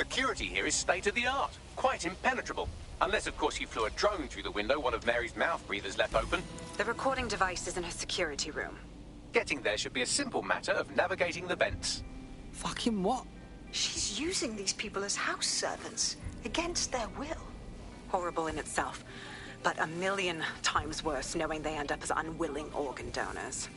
Security here is state-of-the-art, quite impenetrable. Unless, of course, you flew a drone through the window one of Mary's mouth breathers left open. The recording device is in her security room. Getting there should be a simple matter of navigating the vents. Fucking what? She's using these people as house servants, against their will. Horrible in itself, but a million times worse knowing they end up as unwilling organ donors.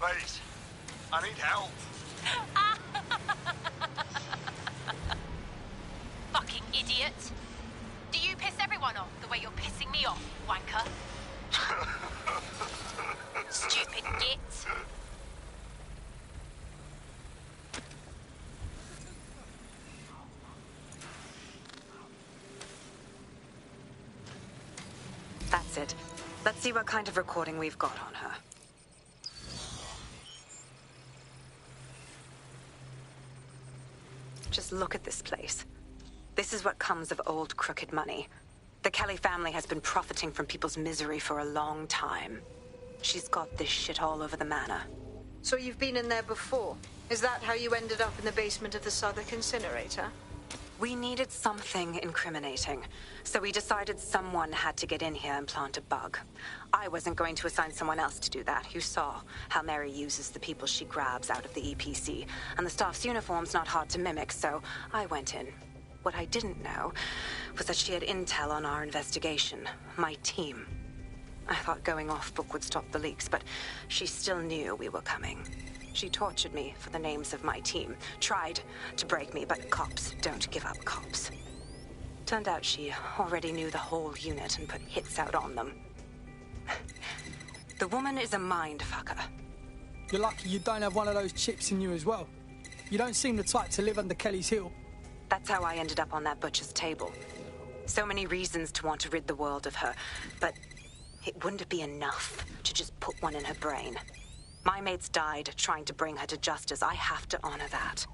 Please, I need help. Fucking idiot. Do you piss everyone off the way you're pissing me off, wanker? Stupid git. That's it. Let's see what kind of recording we've got on her. Just look at this place. This is what comes of old crooked money. The Kelly family has been profiting from people's misery for a long time. She's got this shit all over the manor. So you've been in there before? Is that how you ended up in the basement of the Southwark incinerator? We needed something incriminating, so we decided someone had to get in here and plant a bug. I wasn't going to assign someone else to do that. You saw how Mary uses the people she grabs out of the EPC, and the staff's uniform's not hard to mimic, so I went in. What I didn't know was that she had intel on our investigation, my team. I thought going off book would stop the leaks, but she still knew we were coming. She tortured me for the names of my team, tried to break me, but cops don't give up cops. Turned out she already knew the whole unit and put hits out on them. The woman is a mind-fucker. You're lucky you don't have one of those chips in you as well. You don't seem the type to live under Kelly's heel. That's how I ended up on that butcher's table. So many reasons to want to rid the world of her, but it wouldn't be enough to just put one in her brain. My mates died trying to bring her to justice. I have to honor that.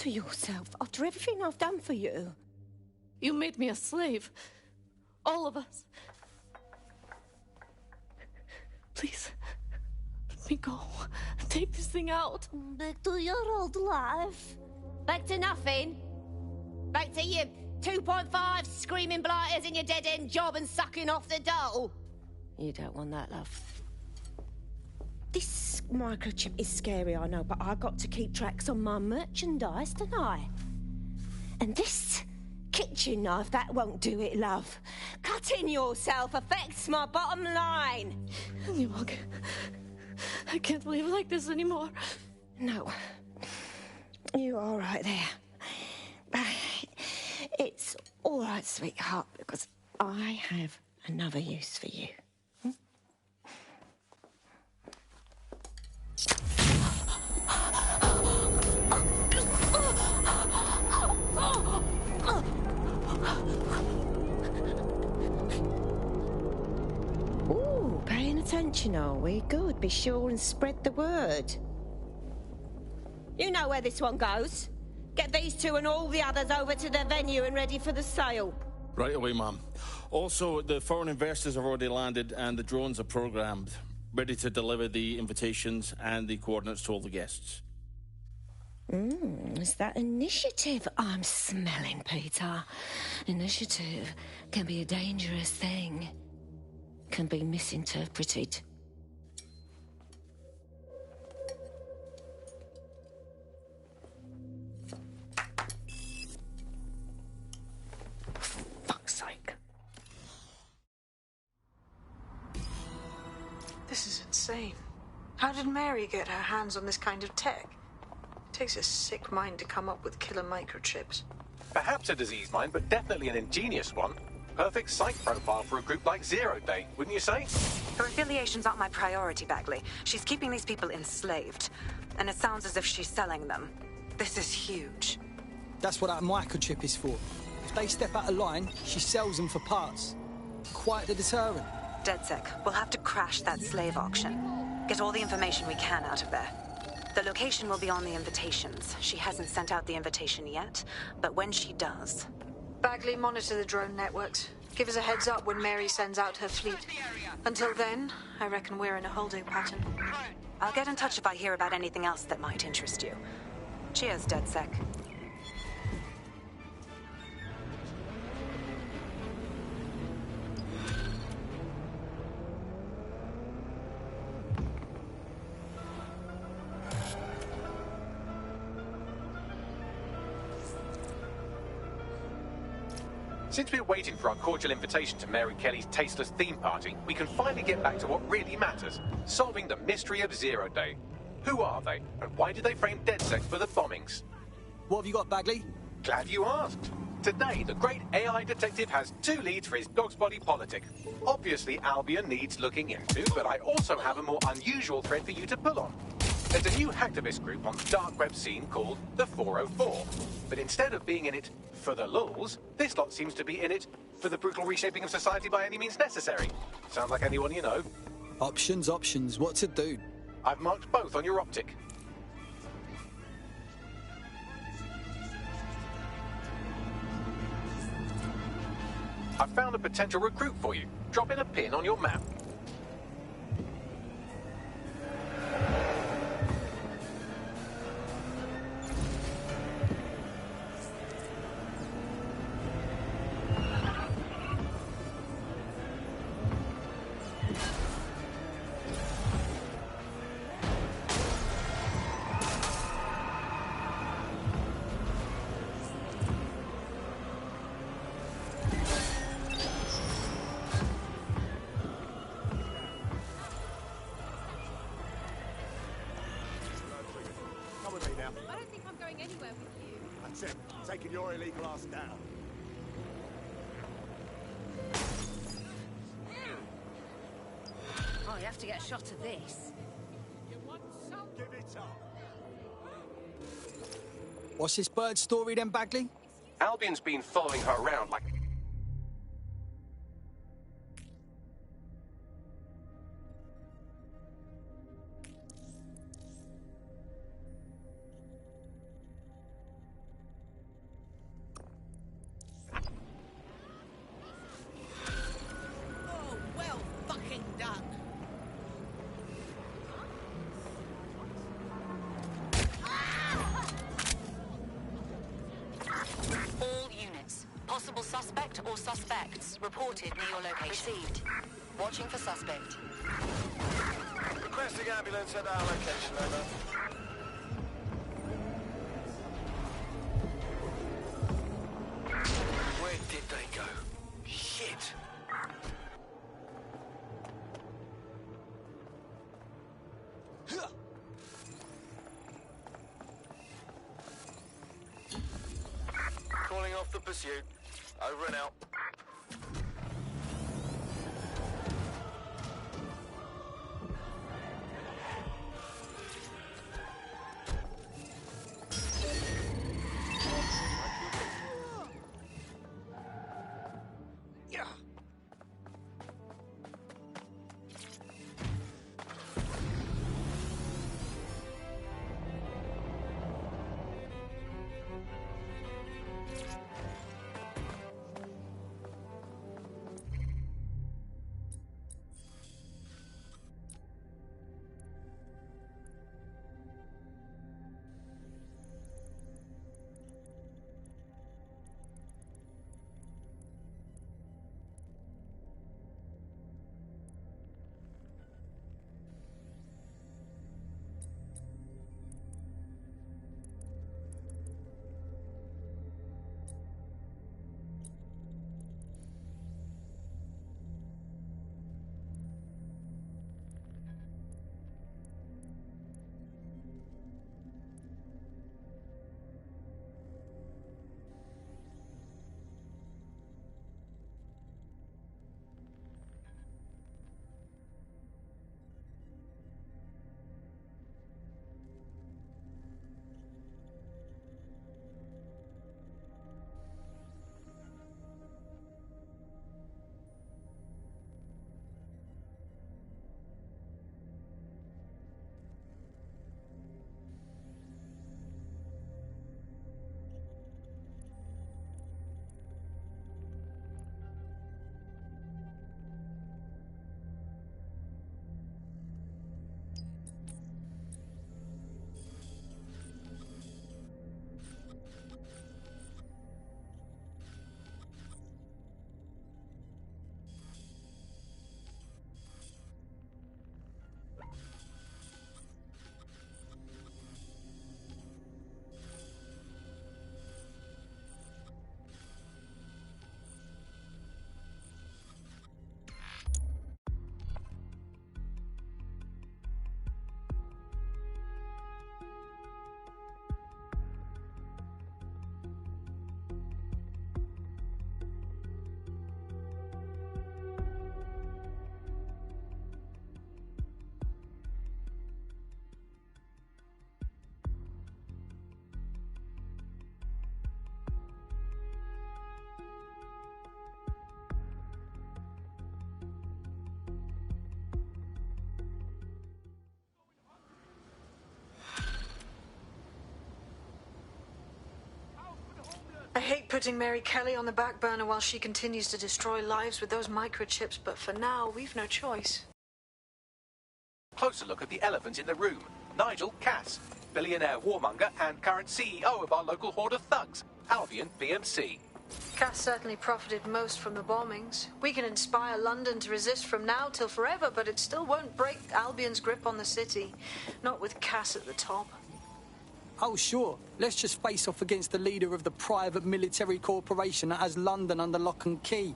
to yourself after everything I've done for you? You made me a slave. All of us. Please, let me go. Take this thing out. Back to your old life. Back to nothing. Back to you 2.5 screaming blighters in your dead-end job and sucking off the dole. You don't want that, love. This microchip is scary, I know, but I got to keep tracks on my merchandise, don't I? And this kitchen knife, that won't do it, love. Cutting yourself affects my bottom line. I can't live like this anymore. No. You're all right there. It's all right, sweetheart, because I have another use for you. Ooh, paying attention, are we? Good. Be sure and spread the word. You know where this one goes. Get these two and all the others over to the venue and ready for the sale. Right away, ma'am. Also, the foreign investors have already landed and the drones are programmed, ready to deliver the invitations and the coordinates to all the guests. Is that initiative I'm smelling, Peter? Initiative can be a dangerous thing. Can be misinterpreted. Fuck's sake. This is insane. How did Mary get her hands on this kind of tech? It takes a sick mind to come up with killer microchips. Perhaps a disease mind, but definitely an ingenious one. Perfect psych profile for a group like Zero Day, wouldn't you say? Her affiliations aren't my priority, Bagley. She's keeping these people enslaved. And it sounds as if she's selling them. This is huge. That's what that microchip is for. If they step out of line, she sells them for parts. Quite the deterrent. DedSec, we'll have to crash that slave auction. Get all the information we can out of there. The location will be on the invitations. She hasn't sent out the invitation yet, but when she does... Bagley, monitor the drone networks. Give us a heads up when Mary sends out her fleet. Until then, I reckon we're in a holding pattern. I'll get in touch if I hear about anything else that might interest you. Cheers, DedSec. Since we're waiting for our cordial invitation to Mary Kelly's tasteless theme party, we can finally get back to what really matters, solving the mystery of Zero Day. Who are they, and why did they frame DedSec for the bombings? What have you got, Bagley? Glad you asked. Today, the great AI detective has 2 leads for his dog's body politic. Obviously, Albion needs looking into, but I also have a more unusual thread for you to pull on. There's a new hacktivist group on the dark web scene called the 404. But instead of being in it for the lulz, this lot seems to be in it for the brutal reshaping of society by any means necessary. Sounds like anyone you know. Options, options. What to do? I've marked both on your optic. I've found a potential recruit for you. Drop in a pin on your map. Come with me now. I don't think I'm going anywhere with you. That's it. Taking your illegal ass down. Oh, you have to get a shot of this. Give it up. What's this bird story then, Bagley? Albion's been following her around like... possible suspect or suspects reported near your location. Received. Watching for suspect. Requesting ambulance at our location, over. Where did they go? Shit! Calling off the pursuit. Over and out. I hate putting Mary Kelly on the back burner while she continues to destroy lives with those microchips, but for now, we've no choice. Closer look at the elephant in the room. Nigel Cass, billionaire warmonger and current CEO of our local horde of thugs, Albion BMC. Cass certainly profited most from the bombings. We can inspire London to resist from now till forever, but it still won't break Albion's grip on the city. Not with Cass at the top. Oh, sure. Let's just face off against the leader of the private military corporation that has London under lock and key.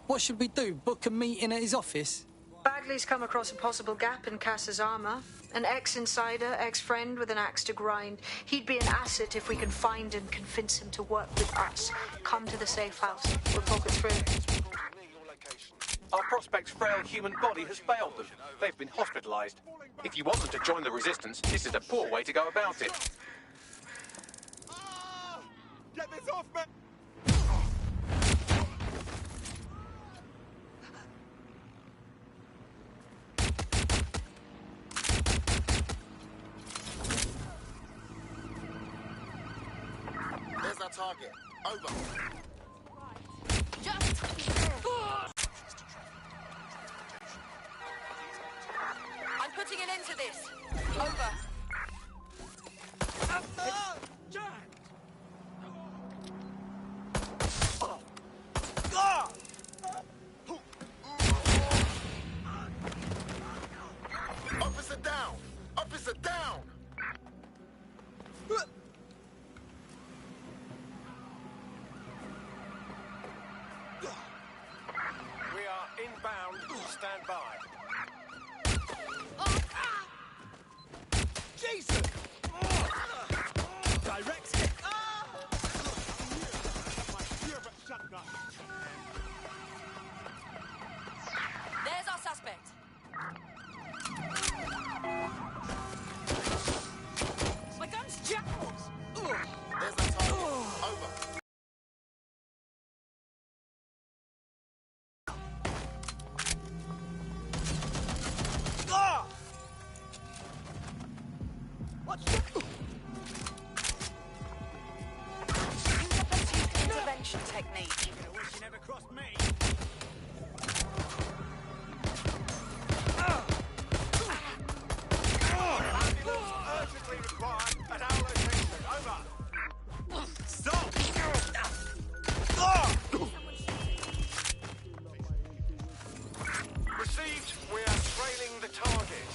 What should we do? Book a meeting at his office? Bagley's come across a possible gap in Cass's armour. An ex-insider, ex-friend with an axe to grind. He'd be an asset if we can find and convince him to work with us. Come to the safe house. We'll talk it through. Our prospect's frail human body has failed them. They've been hospitalised. If you want them to join the resistance, this is a poor way to go about it. Get this off me! There's our target. Over. I'm putting an end to this. Over. Jack! Officer down! Officer down! We are inbound. Stand by. Jason! Direct hit! There's our suspect. My gun's jackals. There's the target. Over. Intervention technique. I wish you never crossed me. Ambulance urgently required at our location. Over. Stop! Received. We are trailing the target.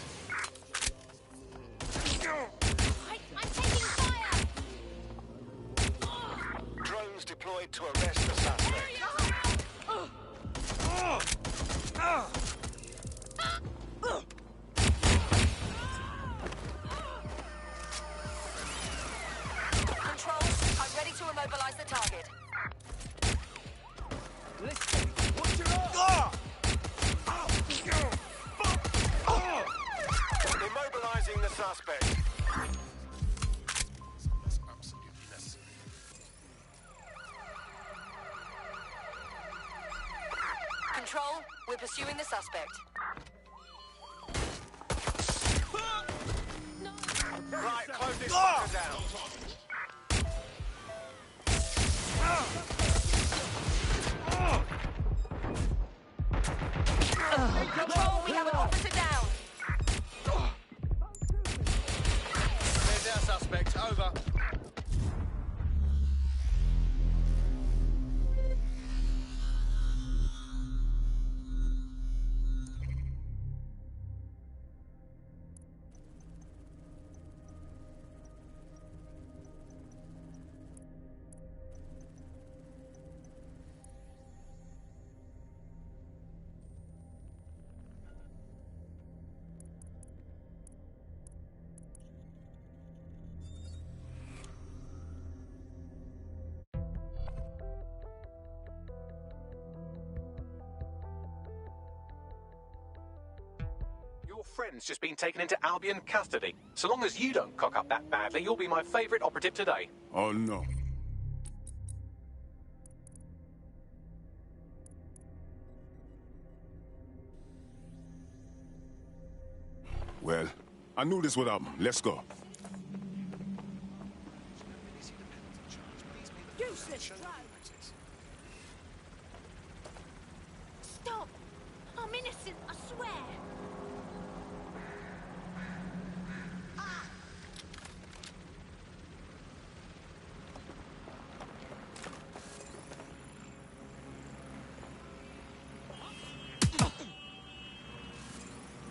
I'm taking fire! Drones deployed to arrest the suspect. Control, I'm ready to immobilize the target. Listen, watch your arm! Immobilizing the suspect. That's absolutely necessary. Control, we're pursuing the suspect. Right, close this fucker down. Control, we have an officer down. There's our suspect. Over. Your friend's just been taken into Albion custody. So long as you don't cock up that badly, you'll be my favourite operative today. Oh no. Well, I knew this would happen. Let's go. Useless drone. Stop! I'm innocent, I swear.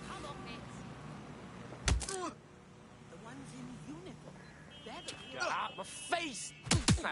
Come on, Mitz. The ones in uniform. They're the Get out my face! No.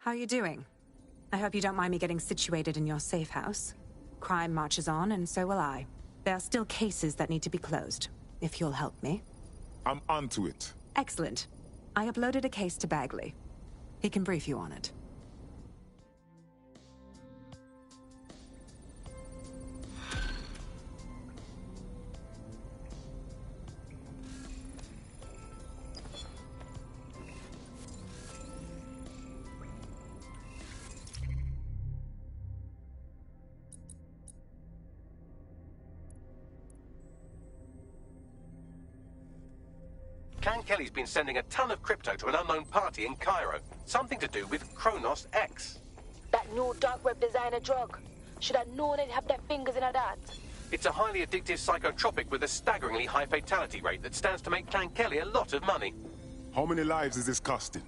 How are you doing? I hope you don't mind me getting situated in your safe house. Crime marches on, and so will I. There are still cases that need to be closed, if you'll help me. I'm onto it. Excellent. I uploaded a case to Bagley. He can brief you on it. Clan Kelly's been sending a ton of crypto to an unknown party in Cairo. Something to do with Kronos X. That new dark web designer drug. Should have known they'd have their fingers in that. It's a highly addictive psychotropic with a staggeringly high fatality rate that stands to make Clan Kelly a lot of money. How many lives is this costing?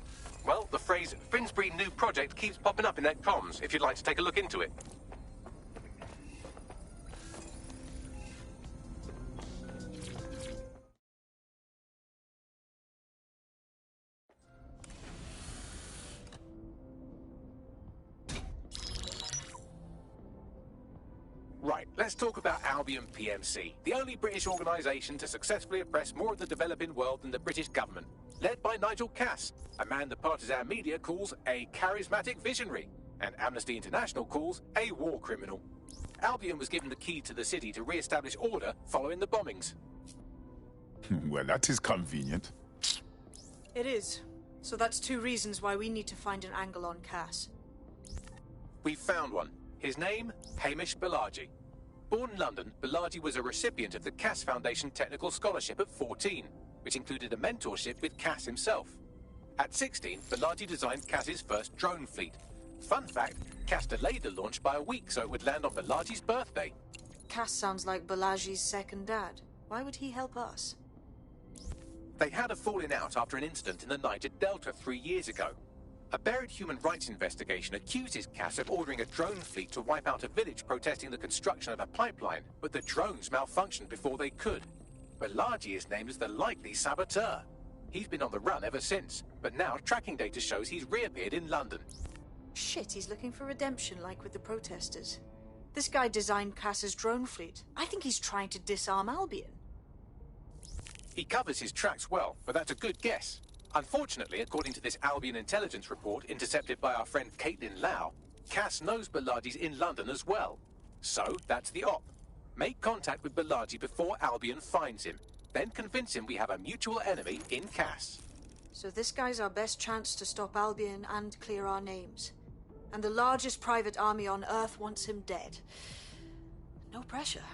Well, the phrase Finsbury New Project keeps popping up in their comms, if you'd like to take a look into it. Right, let's talk about Albion PMC, the only British organisation to successfully oppress more of the developing world than the British government. Led by Nigel Cass, a man the partisan media calls a charismatic visionary, and Amnesty International calls a war criminal. Albion was given the key to the city to re-establish order following the bombings. Well, that is convenient. It is. So that's 2 reasons why we need to find an angle on Cass. We've found one. His name, Hamish Balaji. Born in London, Balaji was a recipient of the Cass Foundation Technical Scholarship at 14, which included a mentorship with Cass himself. At 16, Balaji designed Cass's first drone fleet. Fun fact, Cass delayed the launch by a week so it would land on Balaji's birthday. Cass sounds like Balaji's second dad. Why would he help us? They had a falling out after an incident in the Niger Delta 3 years ago. A buried human rights investigation accuses Cass of ordering a drone fleet to wipe out a village protesting the construction of a pipeline, but the drones malfunctioned before they could. Balaji is named as the likely saboteur. He's been on the run ever since, but now tracking data shows he's reappeared in London. Shit, he's looking for redemption like with the protesters. This guy designed Cass's drone fleet. I think he's trying to disarm Albion. He covers his tracks well, but that's a good guess. Unfortunately, according to this Albion intelligence report intercepted by our friend Caitlin Lau, Cass knows Balaji's in London as well. So, that's the op. Make contact with Balaji before Albion finds him. Then convince him we have a mutual enemy in Cass. So this guy's our best chance to stop Albion and clear our names. And the largest private army on Earth wants him dead. No pressure.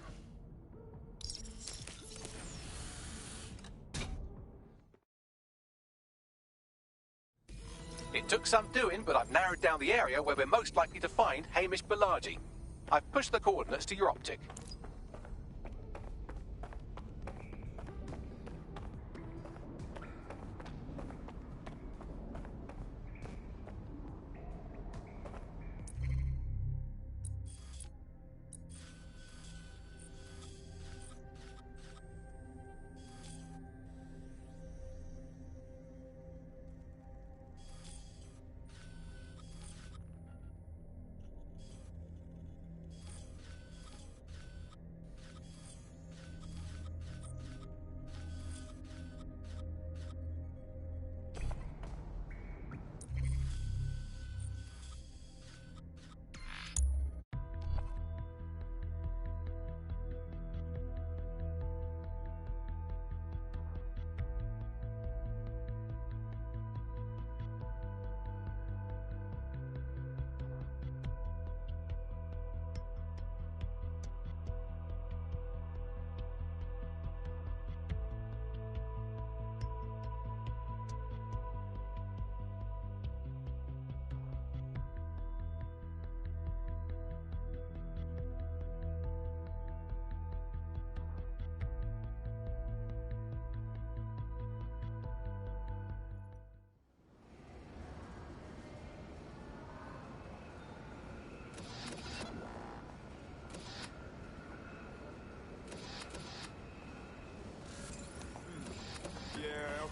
It took some doing, but I've narrowed down the area where we're most likely to find Hamish Balaji. I've pushed the coordinates to your optic.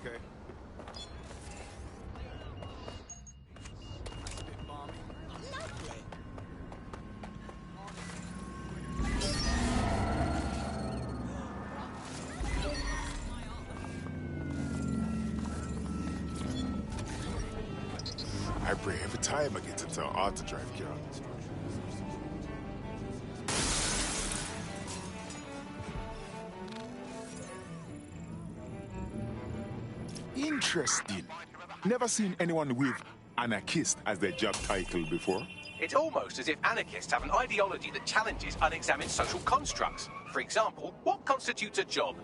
Okay. spray every time I get into an auto-drive car. Interesting. Never seen anyone with anarchist as their job title before. It's almost as if anarchists have an ideology that challenges unexamined social constructs. For example, what constitutes a job?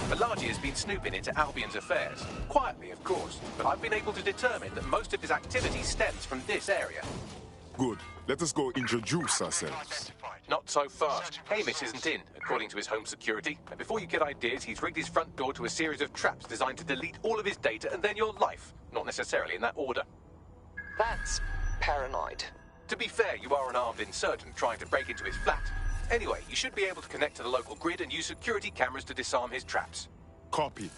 Malaji has been snooping into Albion's affairs. Quietly, of course, but I've been able to determine that most of his activity stems from this area. Good. Let us go introduce ourselves. Not so fast. Hamish isn't in, according to his home security. And before you get ideas, he's rigged his front door to a series of traps designed to delete all of his data and then your life. Not necessarily in that order. That's paranoid. To be fair, you are an armed insurgent trying to break into his flat. Anyway, you should be able to connect to the local grid and use security cameras to disarm his traps. Copy.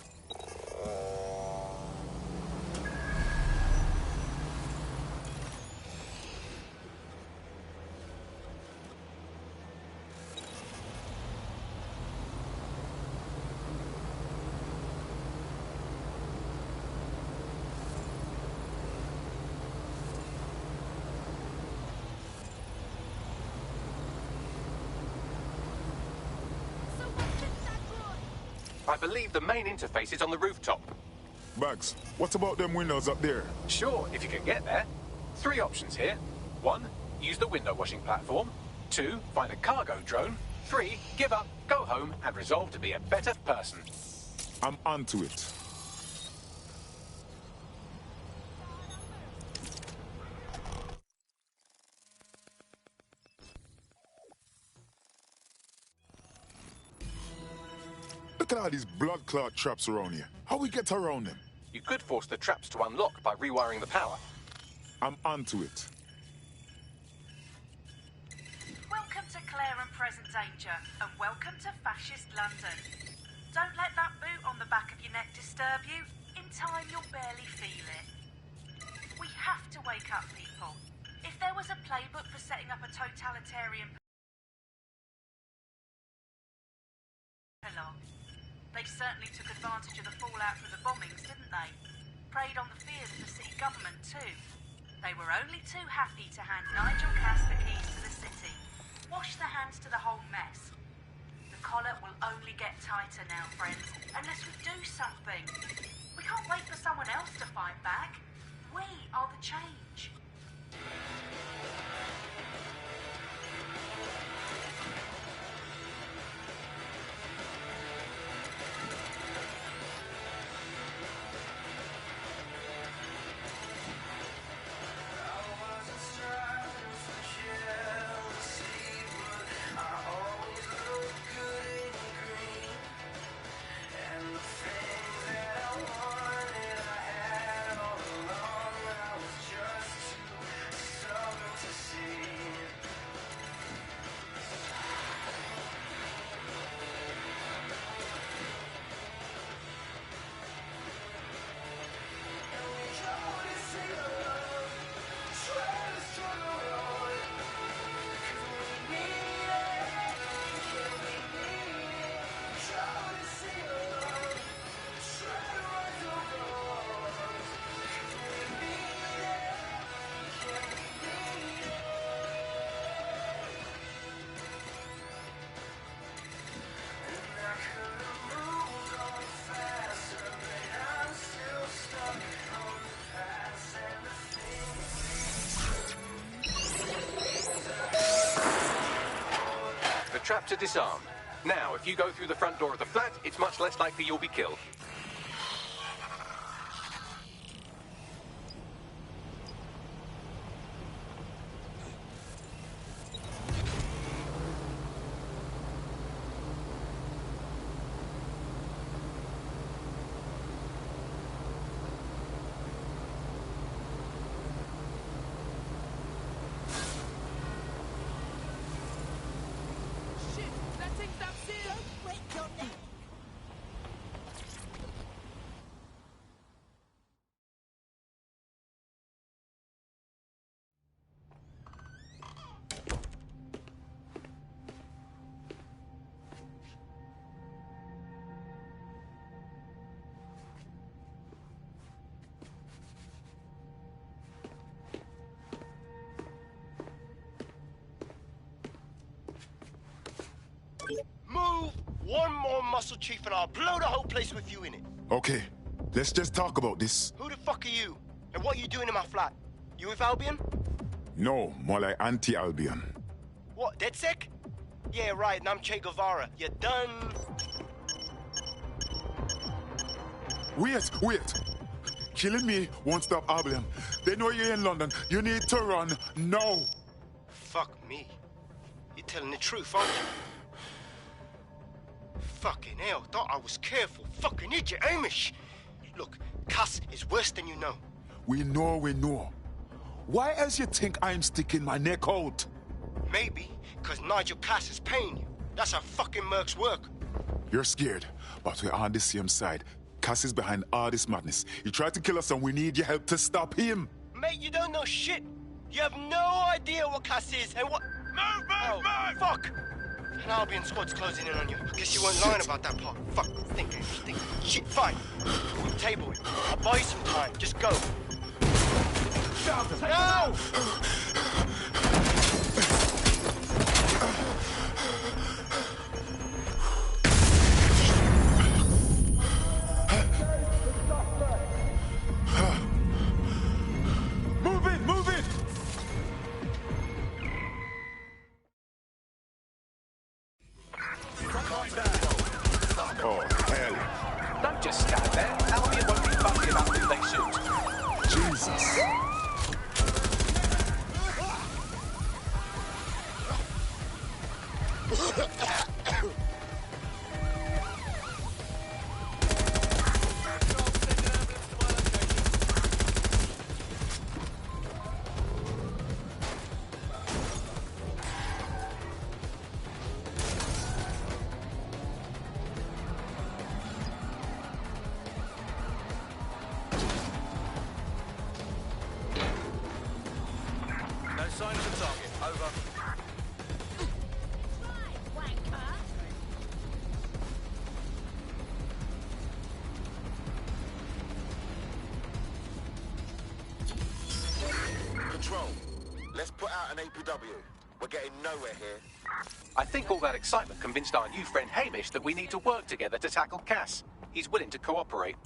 I believe the main interface is on the rooftop. Bugs, what about them windows up there? Sure, if you can get there. 3 options here. 1, use the window washing platform. 2, find a cargo drone. 3, give up, go home, and resolve to be a better person. I'm onto it. Look at all these blood clot traps around here. How we get around them? You could force the traps to unlock by rewiring the power. I'm onto it. Welcome to Claire and Present Danger, and welcome to Fascist London. Don't let that boot on the back of your neck disturb you. In time, you'll barely feel it. We have to wake up people. If there was a playbook for setting up a totalitarian they certainly took advantage of the fallout from the bombings, didn't they? Preyed on the fears of the city government, too. They were only too happy to hand Nigel Cass the keys to the city. Wash their hands to the whole mess. The collar will only get tighter now, friends, unless we do something. We can't wait for someone else to fight back. We are the change. Traps are disarmed. Now, if you go through the front door of the flat, it's much less likely you'll be killed. One more muscle chief and I'll blow the whole place with you in it. Okay, let's just talk about this. Who the fuck are you? And what are you doing in my flat? You with Albion? No, more like anti-Albion. What, DedSec? Yeah, right, and I'm Che Guevara. You're done. Wait! Killing me won't stop Albion. They know you're in London. You need to run now. Fuck me. You're telling the truth, aren't you? Fucking hell, thought I was careful. Fucking idiot, Amish. Look, Cass is worse than you know. We know. Why else you think I'm sticking my neck out? Maybe, because Nigel Cass is paying you. That's how fucking mercs work. You're scared, but we're on the same side. Cass is behind all this madness. He tried to kill us and we need your help to stop him. Mate, you don't know shit. You have no idea what Cass is and what... Move! Fuck! An Albion squad's closing in on you. Guess you weren't lying about that part. Fuck, think. Shit, fine. Table it. I'll buy you some time. Just go. No! Move it! Oh, hell. Don't just stand there. Albion won't be fussy about who they shoot. Jesus. Sign of the target. Over. Control. Let's put out an APW. We're getting nowhere here. I think all that excitement convinced our new friend Hamish that we need to work together to tackle Cass. He's willing to cooperate.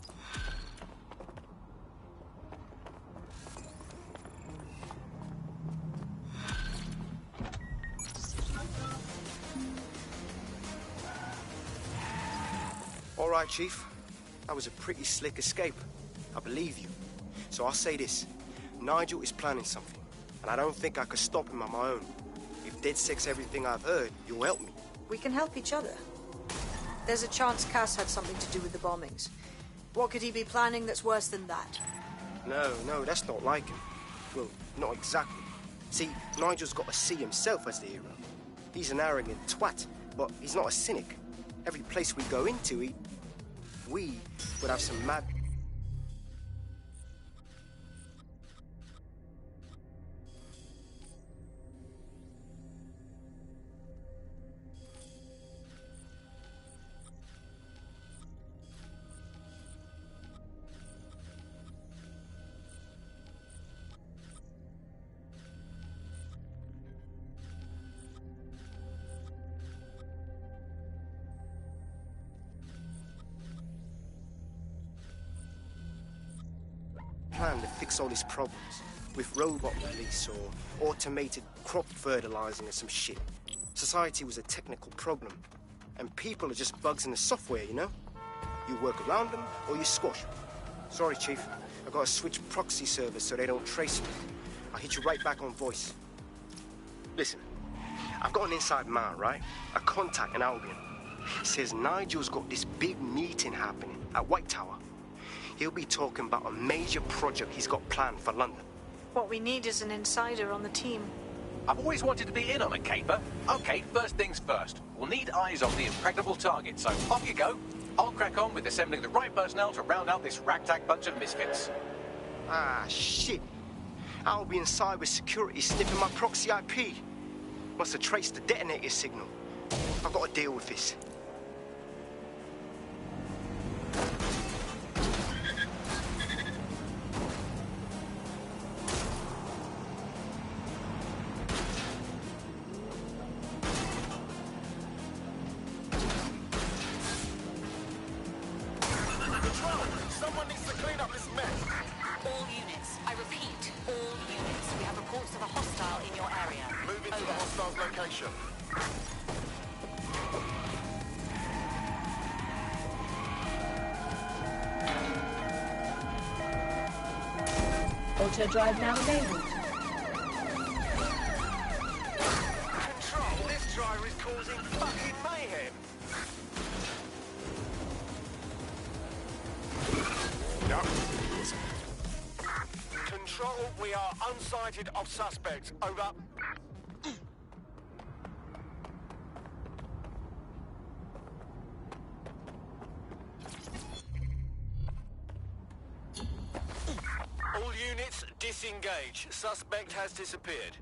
All right, Chief. That was a pretty slick escape. I believe you. So I'll say this. Nigel is planning something, and I don't think I could stop him on my own. If DedSec's everything I've heard, you'll help me. We can help each other. There's a chance Cass had something to do with the bombings. What could he be planning that's worse than that? No, that's not like him. Well, not exactly. See, Nigel's got to see himself as the hero. He's an arrogant twat, but he's not a cynic. Every place we go into, we would have some mad... plan to fix all these problems with robot release or automated crop fertilizing or some shit. Society was a technical problem, and people are just bugs in the software, you know? You work around them or you squash them. Sorry, Chief. I've got to switch proxy servers so they don't trace me. I'll hit you right back on voice. Listen, I've got an inside man, right? A contact in Albion. He says Nigel's got this big meeting happening at White Tower. He'll be talking about a major project he's got planned for London. What we need is an insider on the team. I've always wanted to be in on a caper. Okay, first things first. We'll need eyes on the impregnable target, so off you go. I'll crack on with assembling the right personnel to round out this ragtag bunch of misfits. Ah, shit. Albion cyber security sniffing my proxy IP. Must have traced the detonator signal. I've got to deal with this. the hostile's location. Auto drive now enabled. Control, this driver is causing fucking mayhem. Yep. Control, we are unsighted of suspects. Over. All units, disengage. Suspect has disappeared.